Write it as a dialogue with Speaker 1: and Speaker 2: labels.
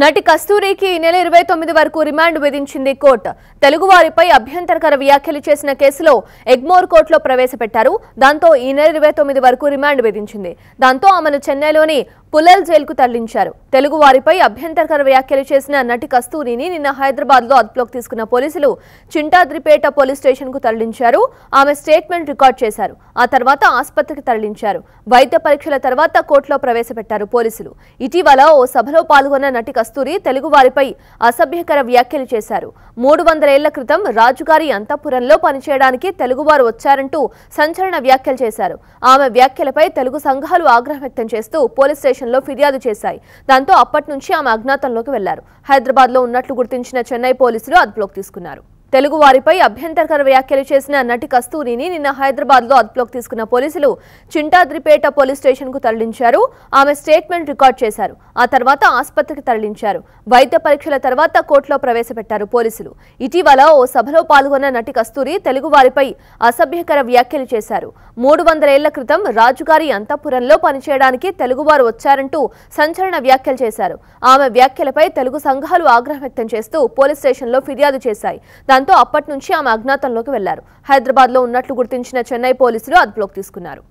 Speaker 1: నటి కస్తూరికి ఈ నెల 29 వరకు రిమాండ్ విధించింది కోర్టు. తెలుగువారిపై అభ్యంతరకర వ్యాఖ్యలు చేసిన కేసులో ఎగ్మోర్ కోర్టులో ప్రవేశపెట్టారు. దాంతో ఈ నెల 29 వరకు రిమాండ్ విధించింది. దాంతో ఆమెను చెన్నైలోని పుల్లల్ జైలుకు తరలించారు. తెలుగువారిపై అభ్యంతరకర వ్యాఖ్యలు చేసిన నటి కస్తూరిని నిన్న హైదరాబాద్లో అదుపులోకి తీసుకున్న పోలీసులు చింటాద్రిపేట పోలీస్ స్టేషన్కు తరలించారు. ఆమె స్టేట్మెంట్ రికార్డ్ చేశారు. ఆ తర్వాత ఆసుపత్రికి తరలించారు. వైద్య పరీక్షల తర్వాత కోర్టులో ప్రవేశపెట్టారు పోలీసులు. ఇటీవల ఓ సభలో పాల్గొన్న నటి కస్తూరి తెలుగువారిపై అసభ్యకర వ్యాఖ్యలు చేశారు. 300 ఏళ్ల క్రితం రాజుగారి అంతఃపురంలో పనిచేయడానికి తెలుగువారు వచ్చారంటూ సంచలన వ్యాఖ్యలు చేశారు. ఆమె వ్యాఖ్యలపై తెలుగు సంఘాలు ఆగ్రహం వ్యక్తం చేస్తూ పోలీస్ స్టేషన్లో ఫిర్యాదు చేశాయి. దాంతో అప్పటి నుంచి ఆమె అజ్ఞాతంలోకి వెళ్లారు. హైదరాబాద్లో ఉన్నట్లు గుర్తించిన చెన్నై పోలీసులు అదుపులోకి తీసుకున్నారు. తెలుగు వారిపై అభ్యంతరకర వ్యాఖ్యలు చేసిన నటి కస్తూరిని నిన్న హైదరాబాద్లో అదుపులోకి తీసుకున్న పోలీసులు చింటాద్రిపేట పోలీస్ స్టేషన్కు తరలించారు. ఆమె స్టేట్మెంట్ రికార్డ్ చేశారు. ఆ తర్వాత ఆసుపత్రికి తరలించారు. వైద్య పరీక్షల తర్వాత కోర్టులో ప్రవేశపెట్టారు పోలీసులు. ఇటీవల ఓ సభలో పాల్గొన్న నటి కస్తూరి తెలుగు వారిపై అసభ్యకర వ్యాఖ్యలు చేశారు. 300 ఏళ్ల క్రితం రాజుగారి అంతఃపురంలో పనిచేయడానికి తెలుగువారు వచ్చారంటూ సంచలన వ్యాఖ్యలు చేశారు. ఆమె వ్యాఖ్యలపై తెలుగు సంఘాలు ఆగ్రహం వ్యక్తం చేస్తూ పోలీస్ స్టేషన్లో ఫిర్యాదు చేశాయి. దాంతో అప్పటి నుంచి ఆమె అజ్ఞాతంలోకి వెళ్లారు. హైదరాబాద్లో ఉన్నట్లు గుర్తించిన చెన్నై పోలీసులు అదుపులోకి తీసుకున్నారు.